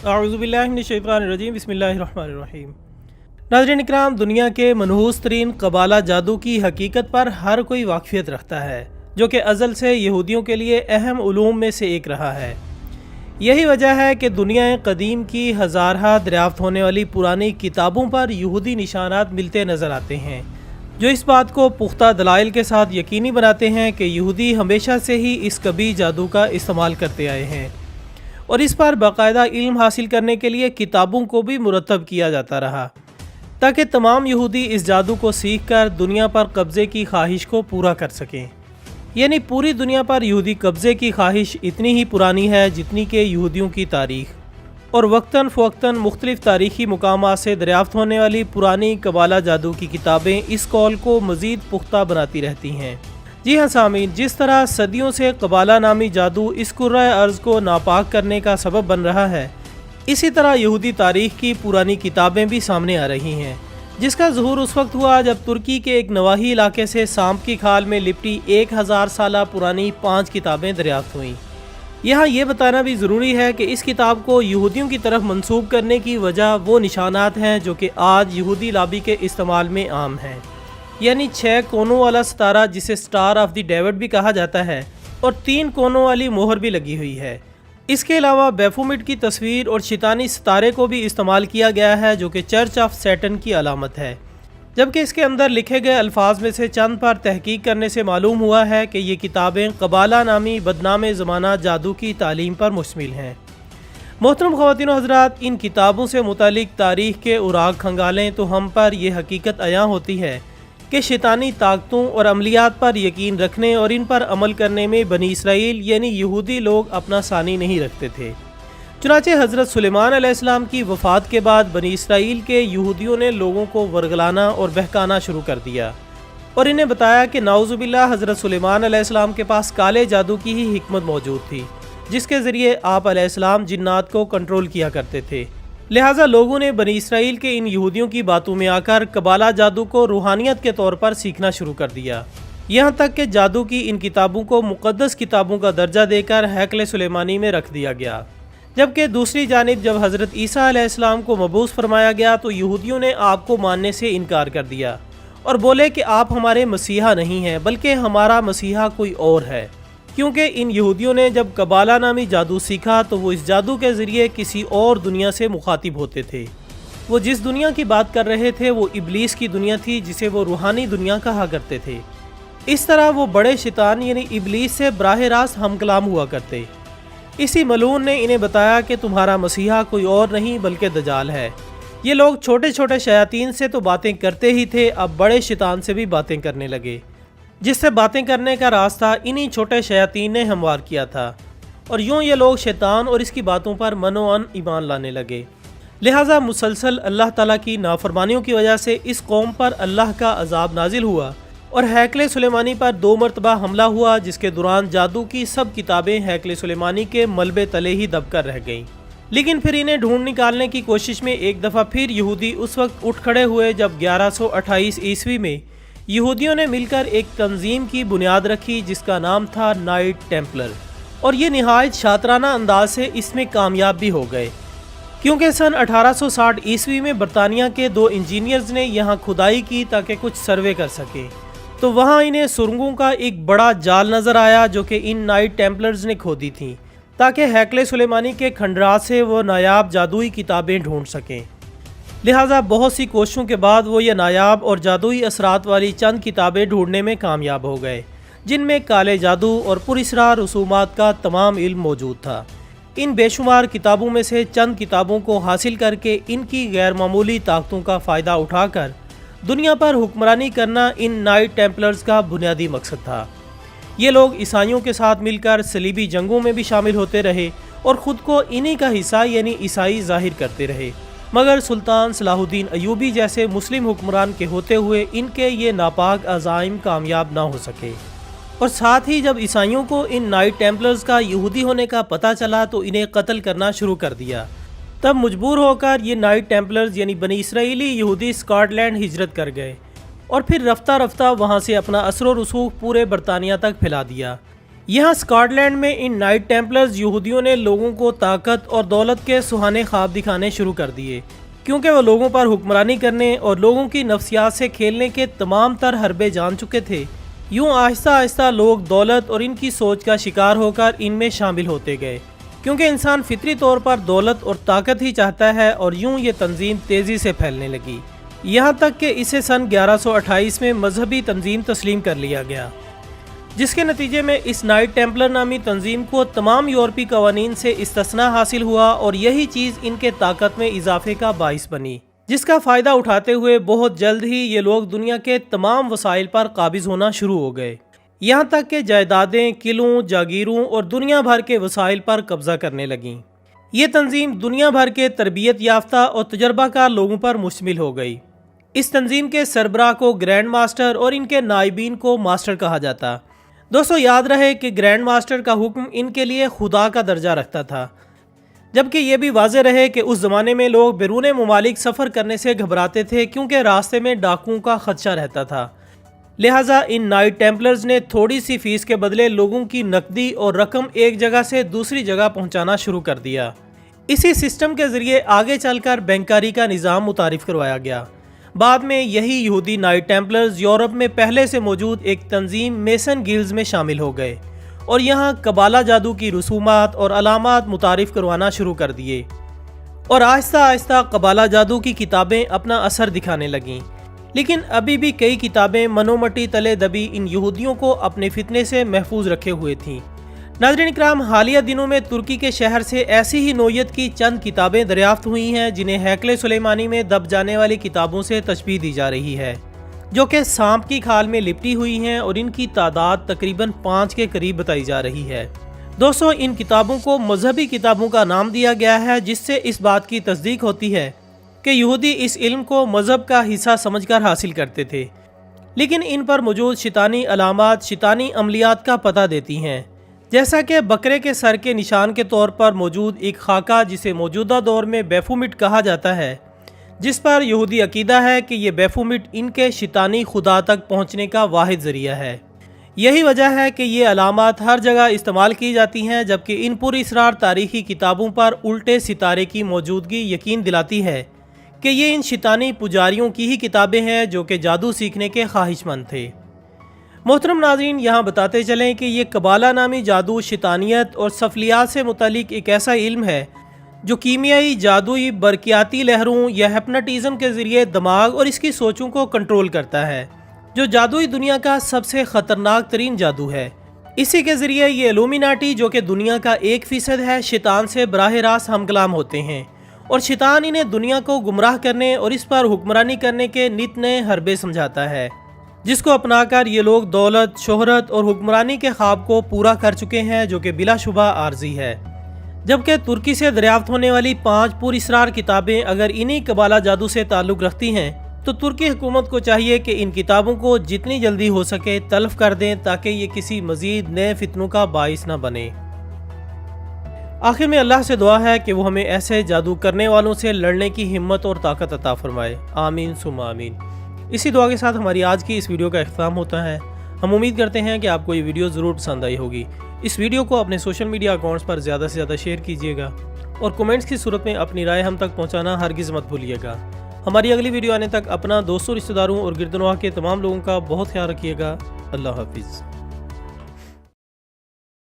अऊज़ु बिल्लाहि मिनश शैतानिर रजीम बिस्मिल्लाहिर रहमानिर रहीम। नाज़रीन इकराम, दुनिया के मनहूस तरीन कबाला जादू की हकीकत पर हर कोई वाक़फ़ियत रखता है, जो कि अज़ल से यहूदियों के लिए अहम उलूम में से एक रहा है। यही वजह है कि दुनिया कदीम की हज़ारहा दरियाफ़्त होने वाली पुरानी किताबों पर यहूदी निशानात मिलते नज़र आते हैं, जो इस बात को पुख्ता दलाइल के साथ यकीनी बनाते हैं कि यहूदी हमेशा से ही इस कबीह जादू का इस्तेमाल करते आए हैं और इस पर बाकायदा इल्म हासिल करने के लिए किताबों को भी मुरतब किया जाता रहा, ताकि तमाम यहूदी इस जादू को सीख कर दुनिया पर कब्ज़े की ख्वाहिश को पूरा कर सकें। यानी पूरी दुनिया पर यहूदी कब्ज़े की ख्वाहिश इतनी ही पुरानी है जितनी कि यहूदियों की तारीख़, और वक्तन फ़वक्तन मुख्तलिफ़ तारीख़ी मकामात से दरियाफ़्त होने वाली पुरानी कबाला जादू की किताबें इस कौल को मज़ीद पुख्ता बनाती रहती हैं। जी हाँ सामीन, जिस तरह सदियों से कबाला नामी जादू इस कुर्रा अर्ज़ को नापाक करने का सबब बन रहा है, इसी तरह यहूदी तारीख़ की पुरानी किताबें भी सामने आ रही हैं, जिसका ज़ुहूर उस वक्त हुआ जब तुर्की के एक नवाही इलाके से सांप की खाल में लिपटी 1000 साल पुरानी 5 किताबें दरियाफ़्त हुईं। यहाँ ये बताना भी ज़रूरी है कि इस किताब को यहूदियों की तरफ मंसूब करने की वजह वो निशानात हैं जो कि आज यहूदी लाबी के इस्तेमाल में आम हैं, यानी 6 कोनों वाला सितारा जिसे स्टार ऑफ द डेविड भी कहा जाता है, और 3 कोनों वाली मोहर भी लगी हुई है। इसके अलावा बेफोमिट की तस्वीर और शैतानी सितारे को भी इस्तेमाल किया गया है, जो कि चर्च ऑफ सैटन की अलामत है। जबकि इसके अंदर लिखे गए अल्फाज में से चंद पर तहकीक करने से मालूम हुआ है कि ये किताबें कबाला नामी बदनाम ज़माना जादू की तालीम पर मुश्तमिल हैं। मोहतरम ख़वातीन व हज़रात, इन किताबों से मुतालिक तारीख़ के उराग खंगालें तो हम पर यह हकीकत अयां होती है कि शैतानी ताकतों और अमलियात पर यकीन रखने और इन पर अमल करने में बनी इसराइल यानी यहूदी लोग अपना सानी नहीं रखते थे। चुनांचे हज़रत सुलेमान अलैहिस्सलाम की वफ़ात के बाद बनी इसराइल के यहूदियों ने लोगों को वर्गलाना और बहकाना शुरू कर दिया और इन्हें बताया कि नाउज़ुबिल्लाह हज़रत सुलेमान अलैहिस्सलाम के पास काले जादू की ही हिकमत मौजूद थी, जिसके ज़रिए आप अलैहिस्सलाम जिन्नात को कंट्रोल किया करते थे। लिहाजा लोगों ने बनी इसराइल के इन यहूदियों की बातों में आकर कबाला जादू को रूहानियत के तौर पर सीखना शुरू कर दिया, यहाँ तक कि जादू की इन किताबों को मुक़द्दस किताबों का दर्जा देकर हैकल सुलेमानी में रख दिया गया। जबकि दूसरी जानिब जब हज़रत ईसा अलैहिस्सलाम को मबूस फरमाया गया तो यहूदियों ने आपको मानने से इनकार कर दिया और बोले कि आप हमारे मसीहा नहीं हैं, बल्कि हमारा मसीहा कोई और है, क्योंकि इन यहूदियों ने जब कबाला नामी जादू सीखा तो वो इस जादू के ज़रिए किसी और दुनिया से मुखातिब होते थे। वो जिस दुनिया की बात कर रहे थे वो इब्लीस की दुनिया थी, जिसे वो रूहानी दुनिया कहा करते थे। इस तरह वो बड़े शैतान यानी इब्लीस से बराह रास्त हम कलाम हुआ करते। इसी मलून ने इन्हें बताया कि तुम्हारा मसीहा कोई और नहीं बल्कि दजाल है। ये लोग छोटे छोटे शयातीन से तो बातें करते ही थे, अब बड़े शैतान से भी बातें करने लगे, जिससे बातें करने का रास्ता इन्हीं छोटे शयातीन ने हमवार किया था, और यूँ ये लोग शैतान और इसकी बातों पर मनोअन ईमान लाने लगे। लिहाजा मुसलसल अल्लाह ताला की नाफरमानियों की वजह से इस कौम पर अल्लाह का अजाब नाजिल हुआ और हैकल सुलेमानी पर 2 मरतबा हमला हुआ, जिसके दौरान जादू की सब किताबें हैकल सुलेमानी के मलबे तले ही दबकर रह गईं। लेकिन फिर इन्हें ढूंढ निकालने की कोशिश में एक दफ़ा फिर यहूदी उस वक्त उठ खड़े हुए जब 1128 ईस्वी में यहूदियों ने मिलकर एक तंजीम की बुनियाद रखी, जिसका नाम था नाइट टेम्पलर, और ये निहायत शातराना अंदाज से इसमें कामयाब भी हो गए, क्योंकि सन 1860 ईस्वी में बरतानिया के 2 इंजीनियर्स ने यहाँ खुदाई की ताकि कुछ सर्वे कर सके, तो वहाँ इन्हें सुरंगों का एक बड़ा जाल नज़र आया जो कि इन नाइट टेम्पलर्स ने खोदी थी, ताकि हैकल सुलेमानी के खंडरात से वो नायाब जादुई किताबें ढूंढ सकें। लिहाजा बहुत सी कोशिशों के बाद वो ये नायाब और जादुई असरात वाली चंद किताबें ढूंढने में कामयाब हो गए, जिनमें काले जादू और पुरअसरार रसूमात का तमाम इल्म मौजूद था। इन बेशुमार किताबों में से चंद किताबों को हासिल करके इनकी गैर मामूली ताकतों का फ़ायदा उठाकर दुनिया पर हुक्मरानी करना इन नाइट टेम्पलर्स का बुनियादी मकसद था। ये लोग ईसाइयों के साथ मिलकर सलीबी जंगों में भी शामिल होते रहे और ख़ुद को इन्हीं का हिस्सा यानी ईसाई जाहिर करते रहे, मगर सुल्तान सलाहुद्दीन अयूबी जैसे मुस्लिम हुक्मरान के होते हुए इनके ये नापाक अज़ाइम कामयाब ना हो सके। और साथ ही जब ईसाइयों को इन नाइट टेम्पलर्स का यहूदी होने का पता चला तो इन्हें कत्ल करना शुरू कर दिया। तब मजबूर होकर ये नाइट टेम्पलर्स यानी बनी इसराइली यहूदी स्कॉटलैंड हिजरत कर गए और फिर रफ्ता रफ्ता वहाँ से अपना असर व रसूख पूरे बरतानिया तक फैला दिया। यहाँ स्कॉट लैंड में इन नाइट टेम्पलर्स यहूदियों ने लोगों को ताकत और दौलत के सुहाने ख्वाब दिखाने शुरू कर दिए, क्योंकि वो लोगों पर हुक्मरानी करने और लोगों की नफ्सियात से खेलने के तमाम तर हरबे जान चुके थे। यूँ आहिस्ता आहिस्ता लोग दौलत और इनकी सोच का शिकार होकर इनमें शामिल होते गए, क्योंकि इंसान फितरी तौर पर दौलत और ताकत ही चाहता है। और यूँ ये तंजीम तेज़ी से फैलने लगी, यहाँ तक कि इसे सन 1128 में मजहबी तंजीम तस्लीम कर लिया गया, जिसके नतीजे में इस नाइट टेम्पलर नामी तंजीम को तमाम यूरोपी कवानीन से इस्तिस्ना हासिल हुआ और यही चीज़ इनके ताकत में इजाफे का बाइस बनी, जिसका फ़ायदा उठाते हुए बहुत जल्द ही ये लोग दुनिया के तमाम वसाइल पर काबिज होना शुरू हो गए, यहाँ तक कि जायदादें, किलों, जागीरों और दुनिया भर के वसाइल पर कब्जा करने लगीं। ये तंजीम दुनिया भर के तरबियत याफ्ता और तजर्बाकार लोगों पर मुश्तमिल हो गई। इस तंजीम के सरबराह को ग्रैंड मास्टर और इनके नाइबीन को मास्टर कहा जाता। दोस्तों, याद रहे कि ग्रैंड मास्टर का हुक्म इनके लिए खुदा का दर्जा रखता था, जबकि ये भी वाज़ेह रहे कि उस ज़माने में लोग बैरून ममालिक सफ़र करने से घबराते थे, क्योंकि रास्ते में डाकुओं का खदशा रहता था। लिहाजा इन नाइट टेम्पलर्स ने थोड़ी सी फीस के बदले लोगों की नकदी और रकम एक जगह से दूसरी जगह पहुंचाना शुरू कर दिया। इसी सिस्टम के ज़रिए आगे चलकर बैंकारी का निज़ाम मुतारिफ करवाया गया। बाद में यही यहूदी नाइट टेम्पलर्स यूरोप में पहले से मौजूद एक तंजीम मेसन गिल्ड्स में शामिल हो गए और यहाँ कबाला जादू की रसूमात और अलामात मुतारिफ करवाना शुरू कर दिए, और आहिस्ता आहिस्ता कबाला जादू की किताबें अपना असर दिखाने लगीं। लेकिन अभी भी कई किताबें मनोमटी तले दबी इन यहूदियों को अपने फितने से महफूज रखे हुए थीं। नाज़रीन इकराम, हालिया दिनों में तुर्की के शहर से ऐसी ही नोयत की चंद किताबें दरियाफ्त हुई हैं जिन्हें हैकले सुलेमानी में दब जाने वाली किताबों से तशबीह दी जा रही है, जो कि सांप की खाल में लिपटी हुई हैं और इनकी तादाद तकरीबन 5 के करीब बताई जा रही है। दोस्तों, इन किताबों को मजहबी किताबों का नाम दिया गया है, जिससे इस बात की तस्दीक होती है कि यहूदी इस इल्म को मजहब का हिस्सा समझकर हासिल करते थे, लेकिन इन पर मौजूद शैतानी अलामात शैतानी अमलियात का पता देती हैं, जैसा कि बकरे के सर के निशान के तौर पर मौजूद एक खाका, जिसे मौजूदा दौर में बेफुमिट कहा जाता है, जिस पर यहूदी अकीदा है कि ये बेफुमिट इनके शैतानी खुदा तक पहुँचने का वाहिद ज़रिया है। यही वजह है कि ये अलामात हर जगह इस्तेमाल की जाती हैं, जबकि इन पुरअसरार तारीख़ी किताबों पर उल्टे सितारे की मौजूदगी यकीन दिलाती है कि ये इन शैतानी पुजारियों की ही किताबें हैं जो कि जादू सीखने के ख्वाहिशमंद थे। मोहतरम नाज़रीन, यहाँ बताते चलें कि ये कबाला नामी जादू शैतानियत और सफलियात से मुतालिक एक ऐसा इल्म है जो कीमियाई, जादुई, बरकियाती लहरों या हिप्नोटिज़म के ज़रिए दिमाग और इसकी सोचों को कंट्रोल करता है, जो जादुई दुनिया का सबसे ख़तरनाक तरीन जादू है। इसी के ज़रिए ये इल्यूमिनाटी, जो कि दुनिया का 1% है, शैतान से बराह रास्त हमकलाम होते हैं और शैतान इन्हें दुनिया को गुमराह करने और इस पर हुक्मरानी करने के नित नए हरबे समझाता है, जिसको अपनाकर ये लोग दौलत, शोहरत और हुक्मरानी के ख्वाब को पूरा कर चुके हैं, जो कि बिलाशुबा आर्जी है। जबकि तुर्की से दरियाफ्त होने वाली 5 पुरअसरार किताबें अगर इन्हीं कबाला जादू से ताल्लुक़ रखती हैं, तो तुर्की हुकूमत को चाहिए कि इन किताबों को जितनी जल्दी हो सके तल्फ कर दें, ताकि ये किसी मज़ीद नए फितनों का बाइस न बने। आखिर में अल्लाह से दुआ है कि वो हमें ऐसे जादू करने वालों से लड़ने की हिम्मत और ताकत अता फरमाए। आमीन सुम्मा आमीन। इसी दुआ के साथ हमारी आज की इस वीडियो का इख्तिताम होता है। हम उम्मीद करते हैं कि आपको ये वीडियो ज़रूर पसंद आई होगी। इस वीडियो को अपने सोशल मीडिया अकाउंट्स पर ज़्यादा से ज़्यादा शेयर कीजिएगा और कमेंट्स की सूरत में अपनी राय हम तक पहुंचाना हरगिज़ मत भूलिएगा। हमारी अगली वीडियो आने तक अपना दोस्तों, रिश्तेदारों और गिरदनवाह के तमाम लोगों का बहुत ख्याल रखिएगा। अल्लाह हाफिज़।